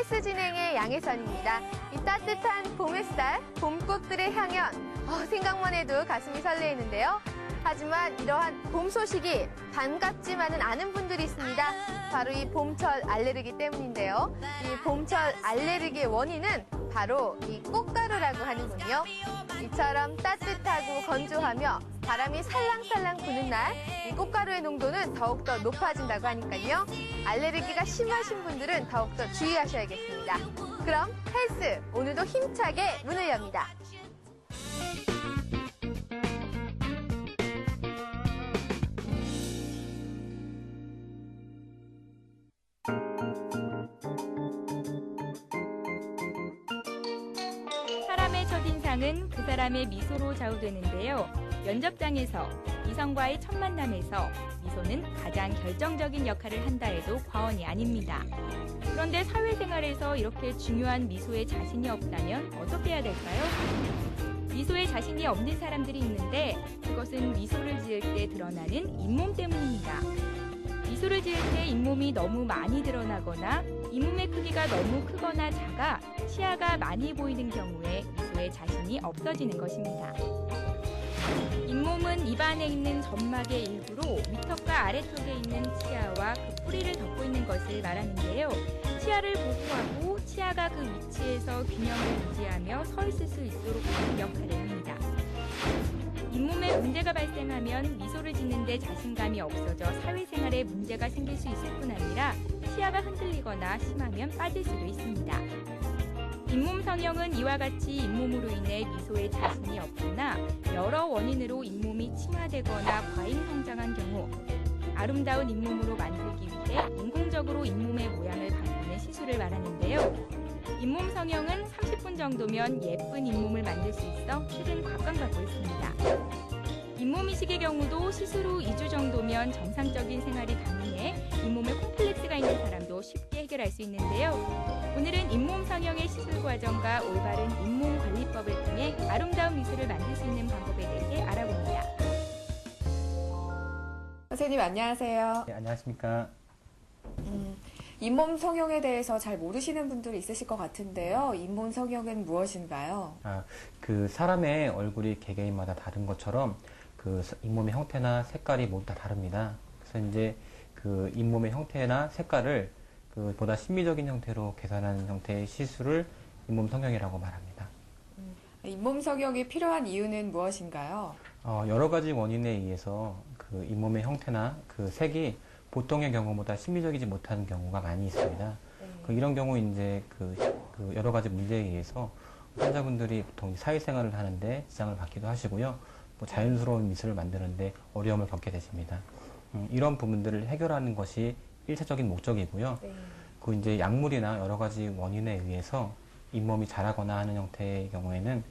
헬스 진행의 양혜선입니다. 이 따뜻한 봄 햇살, 봄꽃들의 향연, 생각만 해도 가슴이 설레이는데요. 하지만 이러한 봄 소식이 반갑지만은 않은 분들이 있습니다. 바로 이 봄철 알레르기 때문인데요. 이 봄철 알레르기의 원인은 바로 이 꽃가루라고 하는군요. 이처럼 따뜻하고 건조하며 바람이 살랑살랑 부는 날, 이 꽃가루의 농도는 더욱더 높아진다고 하니까요. 알레르기가 심하신 분들은 더욱더 주의하셔야겠습니다. 그럼 헬스, 오늘도 힘차게 문을 엽니다. 사람의 첫인상은 그 사람의 미소로 좌우되는데요. 면접장에서 이성과의 첫 만남에서 미소는 가장 결정적인 역할을 한다 해도 과언이 아닙니다. 그런데 사회생활에서 이렇게 중요한 미소에 자신이 없다면 어떻게 해야 될까요? 미소에 자신이 없는 사람들이 있는데 그것은 미소를 지을 때 드러나는 잇몸 때문입니다. 미소를 지을 때 잇몸이 너무 많이 드러나거나 잇몸의 크기가 너무 크거나 작아 치아가 많이 보이는 경우에 미소에 자신이 없어지는 것입니다. 잇몸은 입안에 있는 점막의 일부로 위턱과 아래턱에 있는 치아와 그 뿌리를 덮고 있는 것을 말하는데요. 치아를 보호하고 치아가 그 위치에서 균형을 유지하며 서 있을 수 있도록 하는 역할을 합니다. 잇몸에 문제가 발생하면 미소를 짓는 데 자신감이 없어져 사회생활에 문제가 생길 수 있을 뿐 아니라 치아가 흔들리거나 심하면 빠질 수도 있습니다. 잇몸 성형은 이와 같이 잇몸으로 인해 미소에 자신이 없거나 여러 원인으로 잇몸이 침하되거나 과잉 성장한 경우 아름다운 잇몸으로 만들기 위해 인공적으로 잇몸의 모양을 바꾸는 시술을 말하는데요. 잇몸 성형은 30분 정도면 예쁜 잇몸을 만들 수 있어 최근 각광받고 있습니다. 잇몸 이식의 경우도 시술 후 2주 정도면 정상적인 생활이 가능해 잇몸에 콤플렉스가 있는 사람도 쉽게 해결할 수 있는데요. 오늘은 잇몸 성형의 시술 과정과 올바른 잇몸 관리법을 통해 아름다운 미소를 만들 수 있는 방법에 대해 알아봅니다. 선생님 안녕하세요. 네, 안녕하십니까. 잇몸 성형에 대해서 잘 모르시는 분들이 있으실 것 같은데요. 잇몸 성형은 무엇인가요? 그 사람의 얼굴이 개개인마다 다른 것처럼 그 잇몸의 형태나 색깔이 모두 다 다릅니다. 그래서 이제 그 잇몸의 형태나 색깔을 그 보다 심미적인 형태로 개선하는 형태의 시술을 잇몸 성형이라고 말합니다. 잇몸 성형이 필요한 이유는 무엇인가요? 여러 가지 원인에 의해서 그 잇몸의 형태나 그 색이 보통의 경우보다 심미적이지 못한 경우가 많이 있습니다. 이런 경우 이제 그 여러 가지 문제에 의해서 환자분들이 보통 사회생활을 하는데 지장을 받기도 하시고요. 자연스러운 미소를 만드는데 어려움을 겪게 되십니다. 이런 부분들을 해결하는 것이 1차적인 목적이고요. 그 이제 약물이나 여러 가지 원인에 의해서 잇몸이 자라거나 하는 형태의 경우에는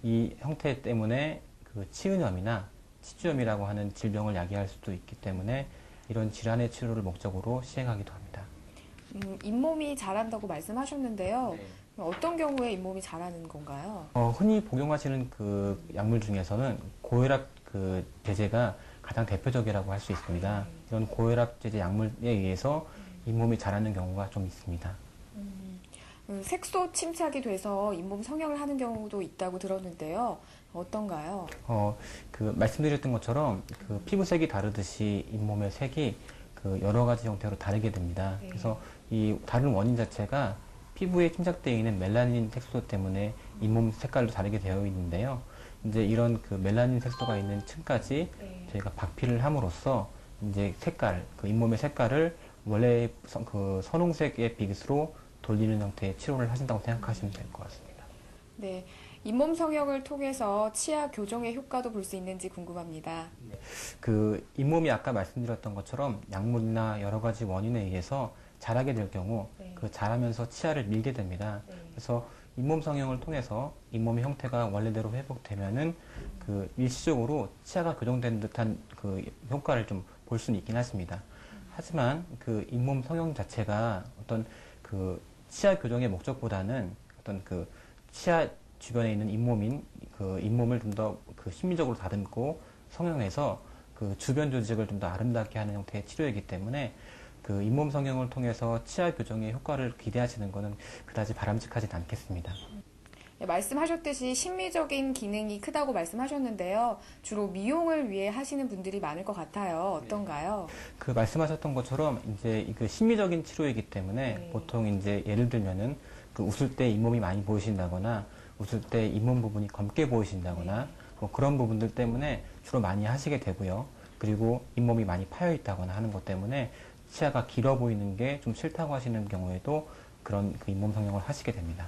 이 형태 때문에 그 치은염이나 치주염이라고 하는 질병을 야기할 수도 있기 때문에 이런 질환의 치료를 목적으로 시행하기도 합니다. 잇몸이 자란다고 말씀하셨는데요. 네. 어떤 경우에 잇몸이 자라는 건가요? 흔히 복용하시는 그 약물 중에서는 고혈압 그 제제가 가장 대표적이라고 할 수 있습니다. 이런 고혈압 제제 약물에 의해서 잇몸이 자라는 경우가 좀 있습니다. 색소 침착이 돼서 잇몸 성형을 하는 경우도 있다고 들었는데요. 어떤가요? 그 말씀드렸던 것처럼 그 피부색이 다르듯이 잇몸의 색이 그 여러 가지 형태로 다르게 됩니다. 네. 그래서 이 다른 원인 자체가 피부에 침착되어 있는 멜라닌 색소 때문에 잇몸 색깔도 다르게 되어 있는데요. 이제 이런 그 멜라닌 색소가 있는 층까지 저희가 박피를 함으로써 이제 색깔, 그 잇몸의 색깔을 원래 그 선홍색의 빛으로 돌리는 형태의 치료를 하신다고 생각하시면 될 것 같습니다. 네, 잇몸 성형을 통해서 치아 교정의 효과도 볼 수 있는지 궁금합니다. 그 잇몸이 아까 말씀드렸던 것처럼 약물이나 여러 가지 원인에 의해서 자라게 될 경우 그 자라면서 치아를 밀게 됩니다. 그래서 잇몸 성형을 통해서 잇몸의 형태가 원래대로 회복되면은 그 일시적으로 치아가 교정된 듯한 그 효과를 좀 볼 수는 있긴 하십니다. 하지만 그 잇몸 성형 자체가 어떤 그 치아 교정의 목적보다는 어떤 그 치아 주변에 있는 잇몸인 그 잇몸을 좀 더 그 심미적으로 다듬고 성형해서 그 주변 조직을 좀 더 아름답게 하는 형태의 치료이기 때문에 그 잇몸 성형을 통해서 치아 교정의 효과를 기대하시는 것은 그다지 바람직하진 않겠습니다. 네, 말씀하셨듯이 심미적인 기능이 크다고 말씀하셨는데요. 주로 미용을 위해 하시는 분들이 많을 것 같아요. 어떤가요? 그 말씀하셨던 것처럼 이제 그 심미적인 치료이기 때문에 네. 보통 이제 예를 들면은 그 웃을 때 잇몸이 많이 보이신다거나 웃을 때 잇몸 부분이 검게 보이신다거나 뭐 그런 부분들 때문에 주로 많이 하시게 되고요. 그리고 잇몸이 많이 파여 있다거나 하는 것 때문에 치아가 길어 보이는 게 좀 싫다고 하시는 경우에도 그런 그 잇몸 성형을 하시게 됩니다.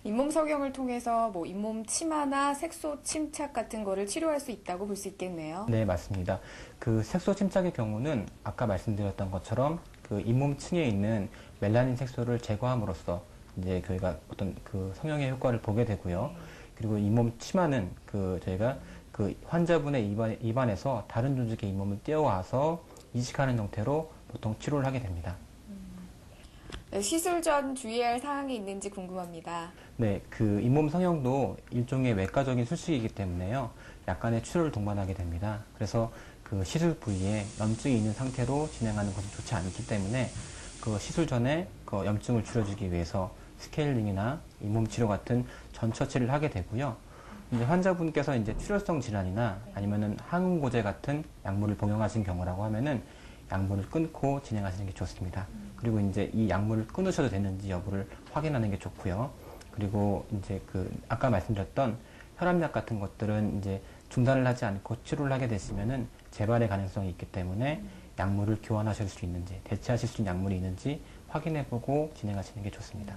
잇몸 성형을 통해서 뭐 잇몸 치마나 색소 침착 같은 거를 치료할 수 있다고 볼 수 있겠네요. 네, 맞습니다. 그 색소 침착의 경우는 아까 말씀드렸던 것처럼 그 잇몸층에 있는 멜라닌 색소를 제거함으로써 이제 저희가 어떤 그 성형의 효과를 보게 되고요. 그리고 잇몸 치마는 그 저희가 그 환자분의 입안에서 다른 조직의 잇몸을 떼어와서 이식하는 형태로 보통 치료를 하게 됩니다. 네, 시술 전 주의할 사항이 있는지 궁금합니다. 네, 그 잇몸 성형도 일종의 외과적인 수식이기 때문에요. 약간의 치료를 동반하게 됩니다. 그래서 그 시술 부위에 염증이 있는 상태로 진행하는 것은 좋지 않기 때문에 그 시술 전에 그 염증을 줄여주기 위해서 스케일링이나 잇몸 치료 같은 전 처치를 하게 되고요. 이제 환자분께서 이제 출혈성 질환이나 아니면은 항응고제 같은 약물을 복용하신 경우라고 하면은 약물을 끊고 진행하시는 게 좋습니다. 그리고 이제 이 약물을 끊으셔도 되는지 여부를 확인하는 게 좋고요. 그리고 이제 그 아까 말씀드렸던 혈압약 같은 것들은 이제 중단을 하지 않고 치료를 하게 되시면은 재발의 가능성이 있기 때문에 약물을 교환하실 수 있는지 대체하실 수 있는 약물이 있는지 확인해보고 진행하시는 게 좋습니다.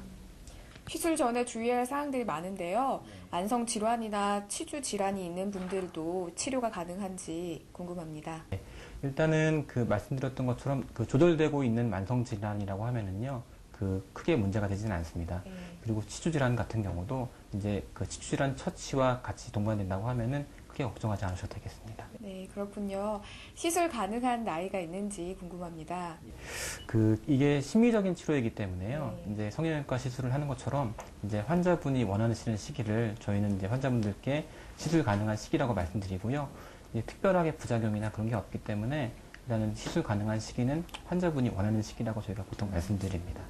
시술 전에 주의할 사항들이 많은데요. 만성 질환이나 치주 질환이 있는 분들도 치료가 가능한지 궁금합니다. 일단은 그 말씀드렸던 것처럼 그 조절되고 있는 만성 질환이라고 하면은요, 그 크게 문제가 되지는 않습니다. 그리고 치주 질환 같은 경우도 이제 그 치주 질환 처치와 같이 동반된다고 하면은 크게 걱정하지 않으셔도 되겠습니다. 네, 그렇군요. 시술 가능한 나이가 있는지 궁금합니다. 그 이게 심미적인 치료이기 때문에요. 이제 성형외과 시술을 하는 것처럼 이제 환자분이 원하시는 시기를 저희는 이제 환자분들께 시술 가능한 시기라고 말씀드리고요. 이제 특별하게 부작용이나 그런 게 없기 때문에 일단은 시술 가능한 시기는 환자분이 원하는 시기라고 저희가 보통 말씀드립니다.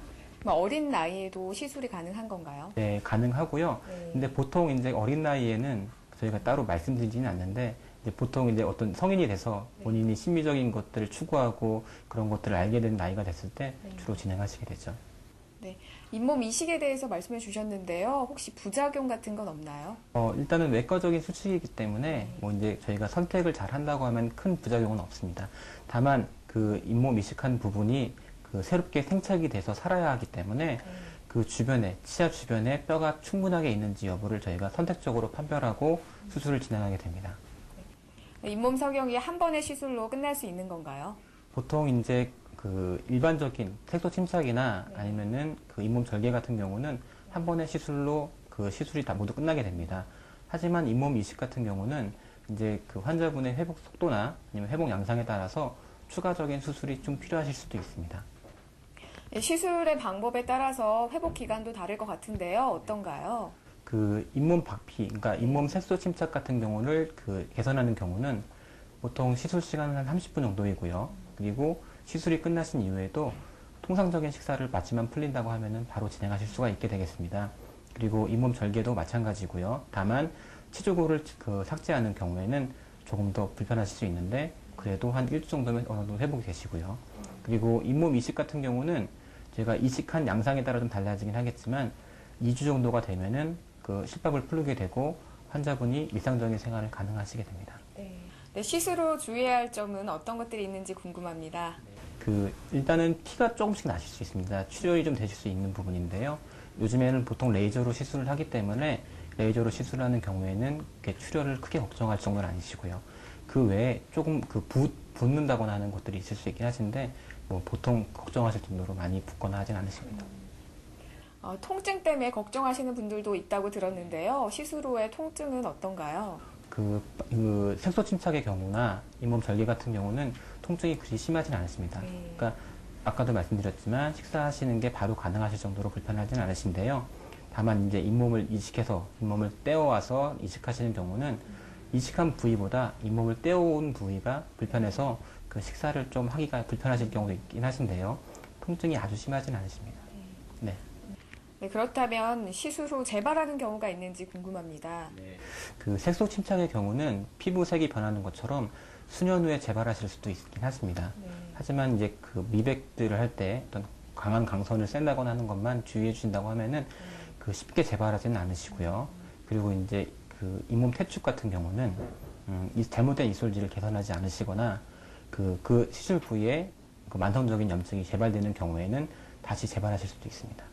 어린 나이에도 시술이 가능한 건가요? 네, 가능하고요. 근데 보통 이제 어린 나이에는 저희가 따로 말씀드리지는 않는데 이제 보통 이제 어떤 성인이 돼서 본인이 심미적인 것들을 추구하고 그런 것들을 알게 된 나이가 됐을 때 주로 진행하시게 되죠. 네, 잇몸 이식에 대해서 말씀해 주셨는데요. 혹시 부작용 같은 건 없나요? 일단은 외과적인 수칙이기 때문에 뭐 이제 저희가 선택을 잘 한다고 하면 큰 부작용은 없습니다. 다만 그 잇몸 이식한 부분이 그 새롭게 생착이 돼서 살아야 하기 때문에 그 주변에, 치아 주변에 뼈가 충분하게 있는지 여부를 저희가 선택적으로 판별하고 수술을 진행하게 됩니다. 네, 잇몸 성형이 한 번의 시술로 끝날 수 있는 건가요? 보통 이제 그 일반적인 색소 침착이나 아니면은 그 잇몸 절개 같은 경우는 한 번의 시술로 그 시술이 다 모두 끝나게 됩니다. 하지만 잇몸 이식 같은 경우는 이제 그 환자분의 회복 속도나 아니면 회복 양상에 따라서 추가적인 수술이 좀 필요하실 수도 있습니다. 네, 시술의 방법에 따라서 회복 기간도 다를 것 같은데요. 어떤가요? 그 잇몸 박피, 그러니까 잇몸 색소 침착 같은 경우를 그 개선하는 경우는 보통 시술 시간은 한 30분 정도이고요. 그리고 시술이 끝나신 이후에도 통상적인 식사를 마치면 풀린다고 하면은 바로 진행하실 수가 있게 되겠습니다. 그리고 잇몸 절개도 마찬가지고요. 다만 치주골을 그 삭제하는 경우에는 조금 더 불편하실 수 있는데 그래도 한 1주 정도면 어느 정도 회복이 되시고요. 그리고 잇몸 이식 같은 경우는 제가 이식한 양상에 따라 좀 달라지긴 하겠지만 2주 정도가 되면은 그 실밥을 풀게 되고 환자분이 일상적인 생활을 가능하시게 됩니다. 네, 시술 후 주의해야 할 점은 어떤 것들이 있는지 궁금합니다. 그 일단은 티가 조금씩 나실 수 있습니다. 출혈이 좀 되실 수 있는 부분인데요. 요즘에는 보통 레이저로 시술을 하기 때문에 레이저로 시술하는 경우에는 출혈을 크게 걱정할 정도는 아니시고요. 그 외에 조금 그 붓는다거나 하는 것들이 있을 수 있긴 하신데 뭐 보통 걱정하실 정도로 많이 붓거나 하진 않으십니다. 통증 때문에 걱정하시는 분들도 있다고 들었는데요. 시술 후의 통증은 어떤가요? 그 색소 침착의 경우나 잇몸 절개 같은 경우는 통증이 그리 심하진 않습니다. 그러니까 아까도 말씀드렸지만 식사하시는 게 바로 가능하실 정도로 불편하진 않으신데요. 다만 이제 잇몸을 이식해서 잇몸을 떼어와서 이식하시는 경우는 이식한 부위보다 잇몸을 떼어온 부위가 불편해서 그 식사를 좀 하기가 불편하실 경우도 있긴 하신데요. 통증이 아주 심하지는 않으십니다. 네. 네, 그렇다면 시술 후 재발하는 경우가 있는지 궁금합니다. 그 색소 침착의 경우는 피부 색이 변하는 것처럼 수년 후에 재발하실 수도 있긴 하십니다. 네. 하지만 이제 그 미백들을 할 때 어떤 강한 강선을 쐰다거나 하는 것만 주의해 주신다고 하면은 그 쉽게 재발하지는 않으시고요. 그리고 이제 그 잇몸 태축 같은 경우는 이 잘못된 이솔지를 개선하지 않으시거나 그 시술 부위에 그 만성적인 염증이 재발되는 경우에는 다시 재발하실 수도 있습니다.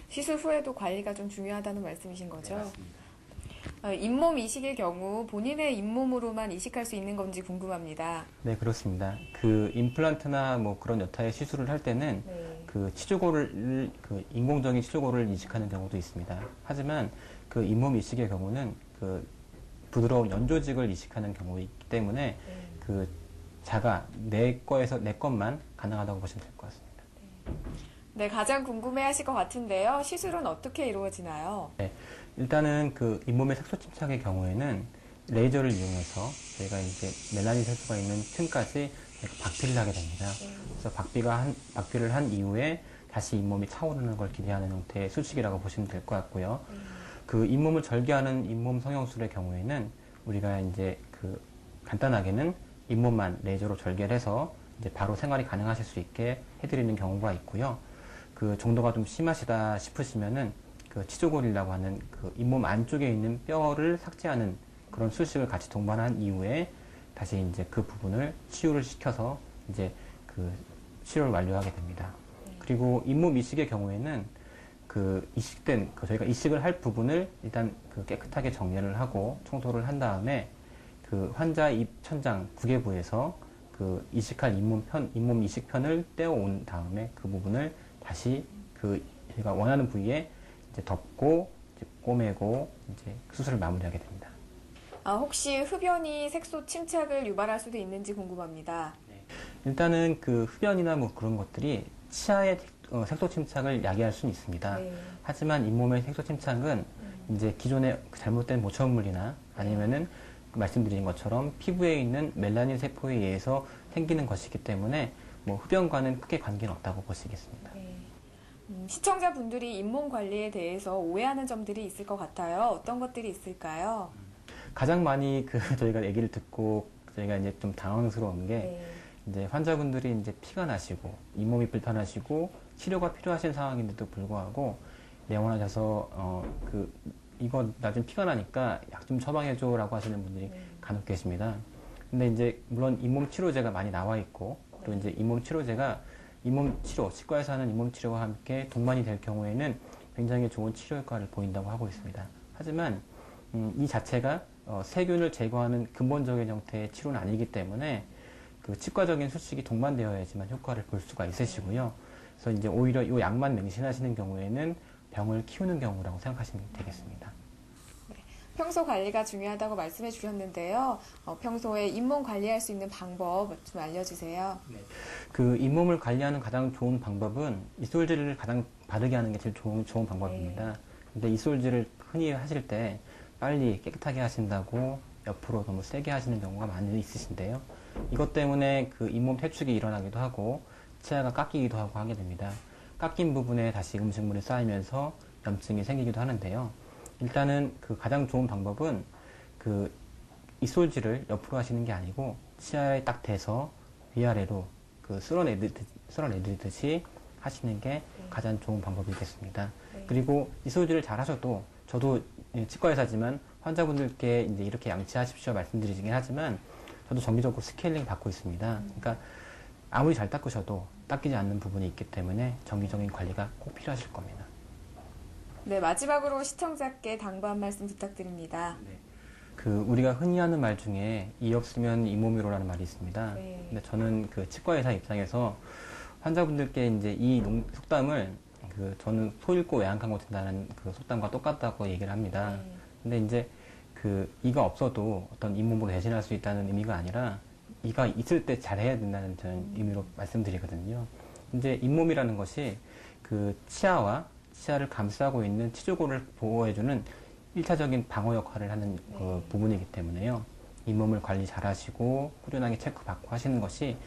시술 후에도 관리가 좀 중요하다는 말씀이신 거죠? 잇몸 이식의 경우 본인의 잇몸으로만 이식할 수 있는 건지 궁금합니다. 네, 그렇습니다. 그 임플란트나 뭐 그런 여타의 시술을 할 때는 네. 그 치조골을 그 인공적인 치조골을 이식하는 경우도 있습니다. 하지만 그 잇몸 이식의 경우는 그 부드러운 연조직을 이식하는 경우이기 때문에 그 자가 내 것만 가능하다고 보시면 될 것 같습니다. 네, 가장 궁금해하실 것 같은데요. 시술은 어떻게 이루어지나요? 일단은 그 잇몸의 색소 침착의 경우에는 레이저를 이용해서 저희가 이제 멜라닌 색소가 있는 틈까지 박피를 하게 됩니다. 그래서 박피를 한 이후에 다시 잇몸이 차오르는 걸 기대하는 형태의 수식이라고 보시면 될 것 같고요. 그 잇몸을 절개하는 잇몸 성형술의 경우에는 우리가 이제 그 간단하게는 잇몸만 레이저로 절개를 해서 이제 바로 생활이 가능하실 수 있게 해드리는 경우가 있고요. 그 정도가 좀 심하시다 싶으시면은 그 치조골이라고 하는 그 잇몸 안쪽에 있는 뼈를 삭제하는 그런 수식을 같이 동반한 이후에 다시 이제 그 부분을 치유를 시켜서 이제 그 치료를 완료하게 됩니다. 그리고 잇몸 이식의 경우에는 그 이식된 저희가 이식을 할 부분을 일단 그 깨끗하게 정리를 하고 청소를 한 다음에 그 환자 입 천장 구개부에서 그 이식할 잇몸 이식편을 떼어온 다음에 그 부분을 다시 그 저희가 원하는 부위에 이제 덮고 이제 꼬매고 이제 수술을 마무리하게 됩니다. 혹시 흡연이 색소 침착을 유발할 수도 있는지 궁금합니다. 일단은 그 흡연이나 뭐 그런 것들이 치아의 색소 침착을 야기할 수는 있습니다. 네. 하지만 잇몸의 색소 침착은 이제 기존의 잘못된 보천물이나 아니면은 말씀드린 것처럼 피부에 있는 멜라닌 세포에 의해서 생기는 것이기 때문에 뭐 흡연과는 크게 관계는 없다고 보시겠습니다. 시청자분들이 잇몸 관리에 대해서 오해하는 점들이 있을 것 같아요. 어떤 것들이 있을까요? 가장 많이 그 저희가 얘기를 듣고 저희가 이제 좀 당황스러운 게 네. 이제 환자분들이 이제 피가 나시고 잇몸이 불편하시고 치료가 필요하신 상황인데도 불구하고 내원하셔서 이거 나 좀 피가 나니까 약 좀 처방해줘라고 하시는 분들이 간혹 계십니다. 근데 이제 물론 잇몸 치료제가 많이 나와 있고 또 이제 잇몸 치료제가 잇몸 치료, 치과에서 하는 잇몸 치료와 함께 동반이 될 경우에는 굉장히 좋은 치료 효과를 보인다고 하고 있습니다. 하지만 이 자체가 세균을 제거하는 근본적인 형태의 치료는 아니기 때문에 그 치과적인 수식이 동반되어야지만 효과를 볼 수가 있으시고요. 그래서 이제 오히려 이 약만 맹신하시는 경우에는 병을 키우는 경우라고 생각하시면 되겠습니다. 평소 관리가 중요하다고 말씀해 주셨는데요. 평소에 잇몸 관리할 수 있는 방법 좀 알려주세요. 그 잇몸을 관리하는 가장 좋은 방법은 이솔질을 가장 바르게 하는 게 제일 좋은 방법입니다. 근데 이솔질을 흔히 하실 때 빨리 깨끗하게 하신다고 옆으로 너무 세게 하시는 경우가 많이 있으신데요. 이것 때문에 그 잇몸 퇴축이 일어나기도 하고 치아가 깎이기도 하고 하게 됩니다. 깎인 부분에 다시 음식물이 쌓이면서 염증이 생기기도 하는데요. 일단은 그 가장 좋은 방법은 그 이솔질을 옆으로 하시는 게 아니고 치아에 딱 대서 위아래로 그 쓸어내듯이 하시는 게 가장 좋은 방법이겠습니다. 그리고 이솔질을 잘 하셔도 저도 치과 의사지만 환자분들께 이제 이렇게 양치하십시오 말씀드리긴 하지만 저도 정기적으로 스케일링 받고 있습니다. 그러니까 아무리 잘 닦으셔도 닦이지 않는 부분이 있기 때문에 정기적인 관리가 꼭 필요하실 겁니다. 네, 마지막으로 시청자께 당부 한 말씀 부탁드립니다. 그 우리가 흔히 하는 말 중에 이 없으면 잇몸이로라는 말이 있습니다. 네. 근데 저는 그 치과 의사 입장에서 환자분들께 이제 이 속담을 그 저는 소 잃고 외양간 고친다는 그 속담과 똑같다고 얘기를 합니다. 근데 이제 그 이가 없어도 어떤 잇몸으로 대신할 수 있다는 의미가 아니라 이가 있을 때 잘해야 된다는 저는 의미로 말씀드리거든요. 이제 잇몸이라는 것이 그 치아를 감싸고 있는 치조골을 보호해주는 1차적인 방어 역할을 하는 그 부분이기 때문에요. 잇몸을 관리 잘 하시고 꾸준하게 체크받고 하시는 것이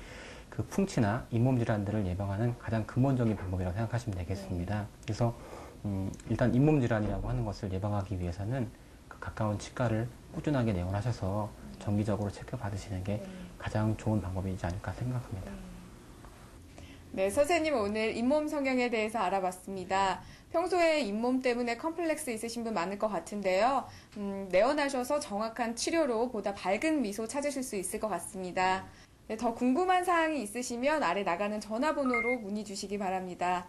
그 풍치나 잇몸 질환들을 예방하는 가장 근본적인 방법이라고 생각하시면 되겠습니다. 그래서 일단 잇몸 질환이라고 하는 것을 예방하기 위해서는 그 가까운 치과를 꾸준하게 내원하셔서 정기적으로 체크받으시는 게 가장 좋은 방법이지 않을까 생각합니다. 네, 선생님 오늘 잇몸 성형에 대해서 알아봤습니다. 평소에 잇몸 때문에 컴플렉스 있으신 분 많을 것 같은데요. 내원하셔서 정확한 치료로 보다 밝은 미소 찾으실 수 있을 것 같습니다. 네, 더 궁금한 사항이 있으시면 아래 나가는 전화번호로 문의 주시기 바랍니다.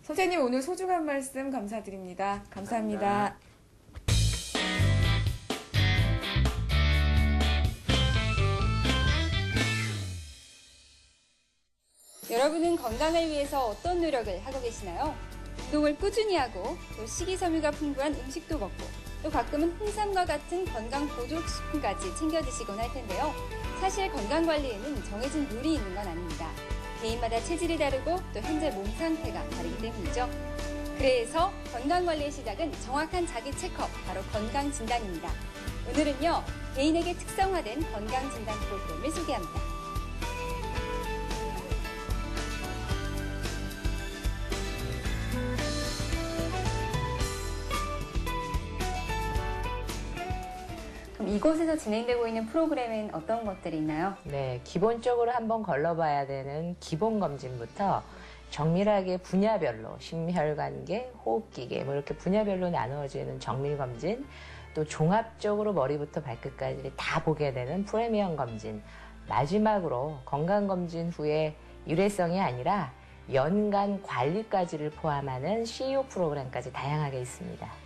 선생님 오늘 소중한 말씀 감사드립니다. 감사합니다. 여러분은 건강을 위해서 어떤 노력을 하고 계시나요? 운동을 꾸준히 하고 또 식이섬유가 풍부한 음식도 먹고 또 가끔은 홍삼과 같은 건강 보조식품까지 챙겨 드시곤 할 텐데요. 사실 건강관리에는 정해진 룰이 있는 건 아닙니다. 개인마다 체질이 다르고 또 현재 몸 상태가 다르기 때문이죠. 그래서 건강관리의 시작은 정확한 자기 체크업, 바로 건강진단입니다. 오늘은요, 개인에게 특성화된 건강진단 프로그램을 소개합니다. 그럼 이곳에서 진행되고 있는 프로그램엔 어떤 것들이 있나요? 네, 기본적으로 한번 걸러봐야 되는 기본 검진부터 정밀하게 분야별로 심혈관계, 호흡기계 뭐 이렇게 분야별로 나누어지는 정밀 검진, 또 종합적으로 머리부터 발끝까지 다 보게 되는 프리미엄 검진, 마지막으로 건강검진 후에 일회성이 아니라 연간 관리까지를 포함하는 CEO 프로그램까지 다양하게 있습니다.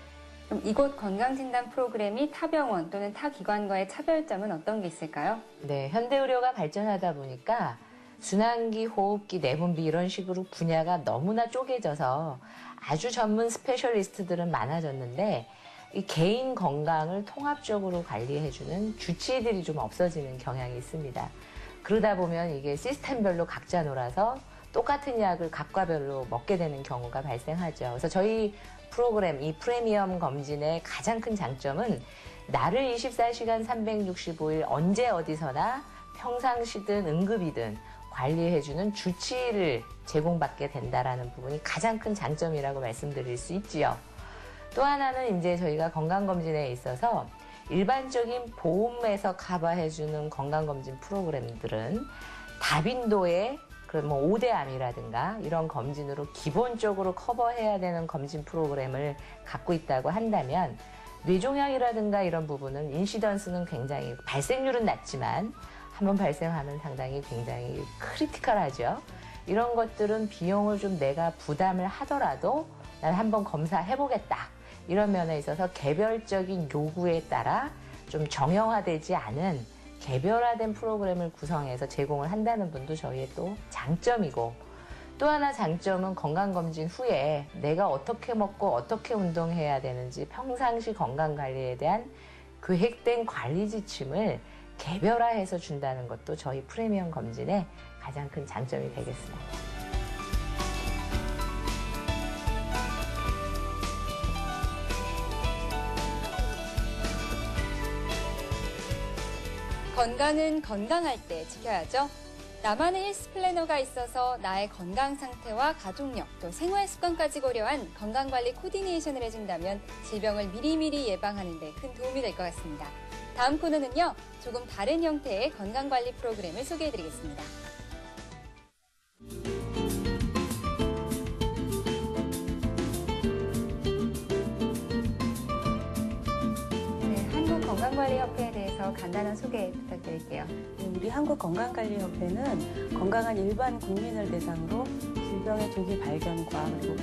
그럼 이곳 건강진단 프로그램이 타 병원 또는 타 기관과의 차별점은 어떤 게 있을까요? 네, 현대의료가 발전하다 보니까 순환기, 호흡기, 내분비 이런 식으로 분야가 너무나 쪼개져서 아주 전문 스페셜리스트들은 많아졌는데 이 개인 건강을 통합적으로 관리해주는 주치의들이 좀 없어지는 경향이 있습니다. 그러다 보면 이게 시스템별로 각자 놀아서 똑같은 약을 각과별로 먹게 되는 경우가 발생하죠. 그래서 저희 프로그램, 이 프리미엄 검진의 가장 큰 장점은 나를 24시간 365일 언제 어디서나 평상시든 응급이든 관리해주는 주치의를 제공받게 된다라는 부분이 가장 큰 장점이라고 말씀드릴 수 있지요. 또 하나는 이제 저희가 건강검진에 있어서 일반적인 보험에서 커버해주는 건강검진 프로그램들은 다빈도의 그런 뭐 5대암이라든가 이런 검진으로 기본적으로 커버해야 되는 검진 프로그램을 갖고 있다고 한다면 뇌종양이라든가 이런 부분은 인시던스는 굉장히 발생률은 낮지만 한번 발생하면 상당히 굉장히 크리티컬하죠. 이런 것들은 비용을 좀 내가 부담을 하더라도 난 한번 검사해보겠다. 이런 면에 있어서 개별적인 요구에 따라 좀 정형화되지 않은 개별화된 프로그램을 구성해서 제공을 한다는 분도 저희의 또 장점이고, 또 하나 장점은 건강검진 후에 내가 어떻게 먹고 어떻게 운동해야 되는지 평상시 건강관리에 대한 계획된 관리 지침을 개별화해서 준다는 것도 저희 프리미엄 검진의 가장 큰 장점이 되겠습니다. 건강은 건강할 때 지켜야죠. 나만의 헬스 플래너가 있어서 나의 건강 상태와 가족력 또 생활 습관까지 고려한 건강관리 코디네이션을 해준다면 질병을 미리미리 예방하는 데 큰 도움이 될 것 같습니다. 다음 코너는요, 조금 다른 형태의 건강관리 프로그램을 소개해드리겠습니다. 건강관리협회에 대해서 간단한 소개 부탁드릴게요. 우리 한국건강관리협회는 건강한 일반 국민을 대상으로 질병의 조기 발견과 그리고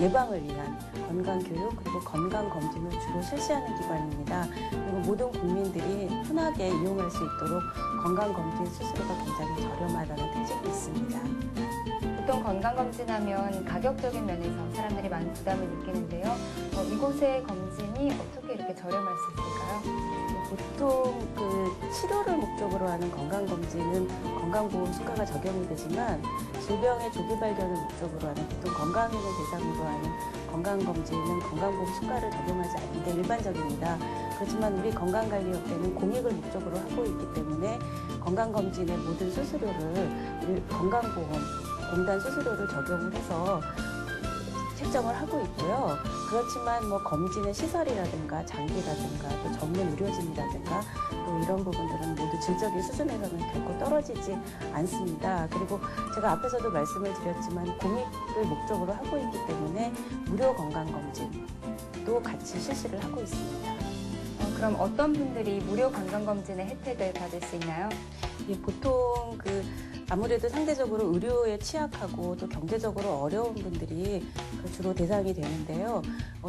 예방을 위한 건강교육 그리고 건강검진을 주로 실시하는 기관입니다. 그리고 모든 국민들이 편하게 이용할 수 있도록 건강검진 수수료가 굉장히 저렴하다는 특징이 있습니다. 보통 건강검진하면 가격적인 면에서 사람들이 많은 부담을 느끼는데요. 이곳의 검진이 어떻게 이렇게 저렴할 수 있을까요? 보통 그 치료를 목적으로 하는 건강검진은 건강보험수가가 적용이 되지만 질병의 조기 발견을 목적으로 하는 보통 건강인을 대상으로 하는 건강검진은 건강보험수가를 적용하지 않는 게 일반적입니다. 그렇지만 우리 건강관리협회는 공익을 목적으로 하고 있기 때문에 건강검진의 모든 수수료를 건강보험공단 수수료를 적용을 해서 책정을 하고 있고요. 그렇지만 뭐 검진의 시설이라든가 장비라든가 또 전문 의료진이라든가 또 이런 부분들은 모두 질적인 수준에서는 결코 떨어지지 않습니다. 그리고 제가 앞에서도 말씀을 드렸지만 공익을 목적으로 하고 있기 때문에 무료 건강검진도 같이 실시를 하고 있습니다. 그럼 어떤 분들이 무료 건강검진의 혜택을 받을 수 있나요? 예, 보통 아무래도 상대적으로 의료에 취약하고 또 경제적으로 어려운 분들이 주로 대상이 되는데요.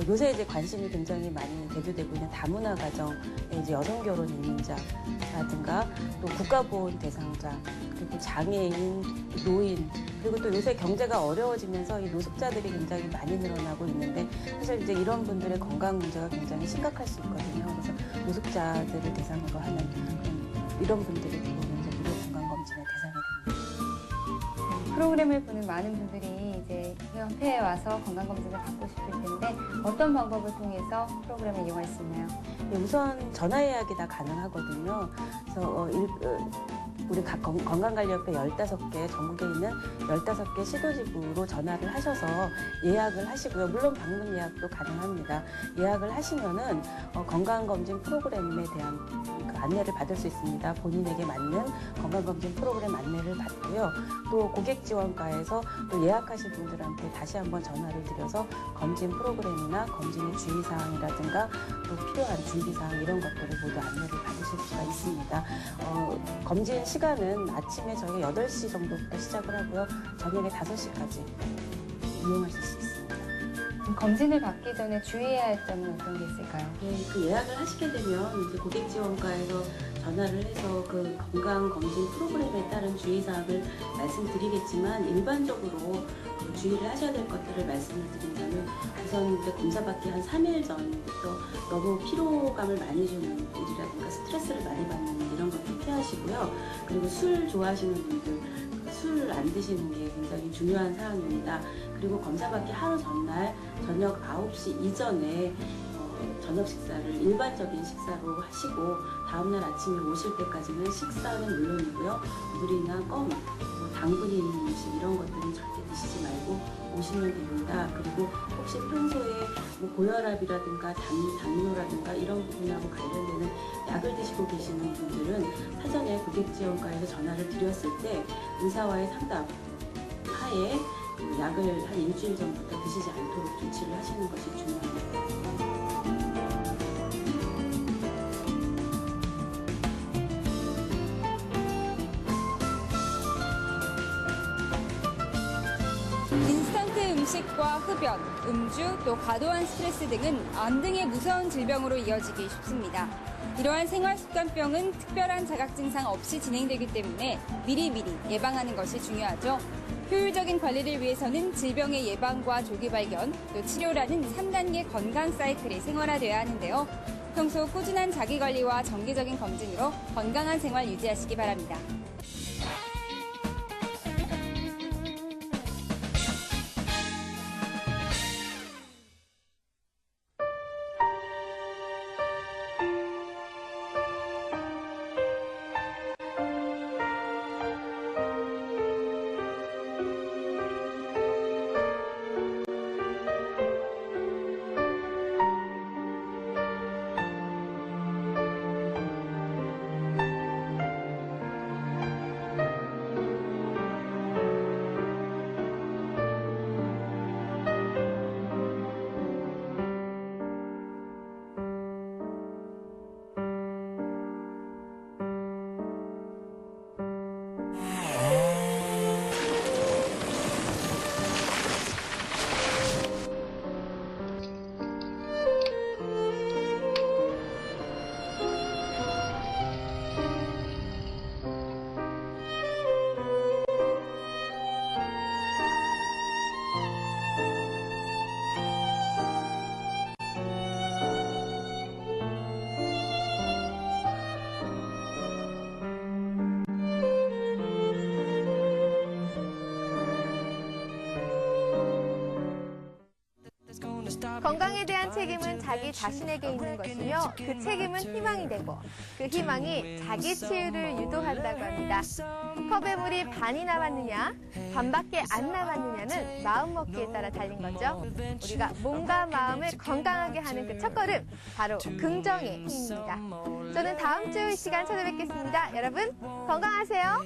요새 이제 관심이 굉장히 많이 대두되고 있는 다문화 가정의 이제 여성 결혼 이민자라든가 또 국가보훈 대상자 그리고 장애인, 노인 그리고 또 요새 경제가 어려워지면서 이 노숙자들이 굉장히 많이 늘어나고 있는데 사실 이제 이런 분들의 건강 문제가 굉장히 심각할 수 있거든요. 그래서 노숙자들을 대상으로 하는 이런 분들이 대부분 이제 무료 건강검진의 대상이 됩니다. 프로그램을 보는 많은 분들이 이제 협회에 와서 건강검진을 받고 싶을 텐데 어떤 방법을 통해서 프로그램을 이용할 수 있나요? 우선 전화 예약이 다 가능하거든요. 그래서 우리 각 건강관리협회 15개, 전국에 있는 15개 시도지구로 전화를 하셔서 예약을 하시고요. 물론 방문 예약도 가능합니다. 예약을 하시면은 건강검진 프로그램에 대한 그 안내를 받을 수 있습니다. 본인에게 맞는 건강검진 프로그램 안내를 받고요. 또 고객지원과에서 또 예약하신 분들한테 다시 한번 전화를 드려서 검진 프로그램이나 검진의 주의사항이라든가 또 필요한 준비사항 이런 것들을 모두 안내를 받으실 수가 있습니다. 검진 시간은 아침에 저희가 8시 정도부터 시작을 하고요. 저녁에 5시까지 이용하실 수 있습니다. 검진을 받기 전에 주의해야 할 점은 어떤 게 있을까요? 네, 그 예약을 하시게 되면 이제 고객지원과에서 전화를 해서 그 건강검진 프로그램에 따른 주의사항을 말씀드리겠지만 일반적으로 그 주의를 하셔야 될 것들을 말씀을 드린다면 우선 이제 검사받기 한 3일 전부터 너무 피로감을 많이 주는 일이라든가 스트레스를 많이 받는 일 이런 것도 피하시고요. 그리고 술 좋아하시는 분들 술 안 드시는 게 굉장히 중요한 사항입니다. 그리고 검사받기 하루 전날 저녁 9시 이전에 저녁 식사를 일반적인 식사로 하시고 다음날 아침에 오실 때까지는 식사는 물론이고요. 물이나 껌, 당분이 있는 음식 이런 것들은 절대 드시지 말고 오시면 됩니다. 그리고 혹시 평소에 고혈압이라든가 당뇨라든가 이런 부분하고 관련되는 약을 드시고 계시는 분들은 사전에 고객지원과에서 전화를 드렸을 때 의사와의 상담 하에 그 약을 한 일주일 전부터 드시지 않도록 조치를 하시는 것이 중요합니다. 인스턴트 음식과 흡연, 음주, 또 과도한 스트레스 등은 암 등의 무서운 질병으로 이어지기 쉽습니다. 이러한 생활습관병은 특별한 자각 증상 없이 진행되기 때문에 미리미리 예방하는 것이 중요하죠. 효율적인 관리를 위해서는 질병의 예방과 조기 발견, 또 치료라는 3단계 건강 사이클이 생활화돼야 하는데요. 평소 꾸준한 자기관리와 정기적인 검진으로 건강한 생활 유지하시기 바랍니다. 건강에 대한 책임은 자기 자신에게 있는 것이며 그 책임은 희망이 되고 그 희망이 자기 치유를 유도한다고 합니다. 컵에 물이 반이 남았느냐, 반밖에 안 남았느냐는 마음먹기에 따라 달린 거죠. 우리가 몸과 마음을 건강하게 하는 그 첫걸음, 바로 긍정의 힘입니다. 저는 다음 주 이 시간 찾아뵙겠습니다. 여러분 건강하세요.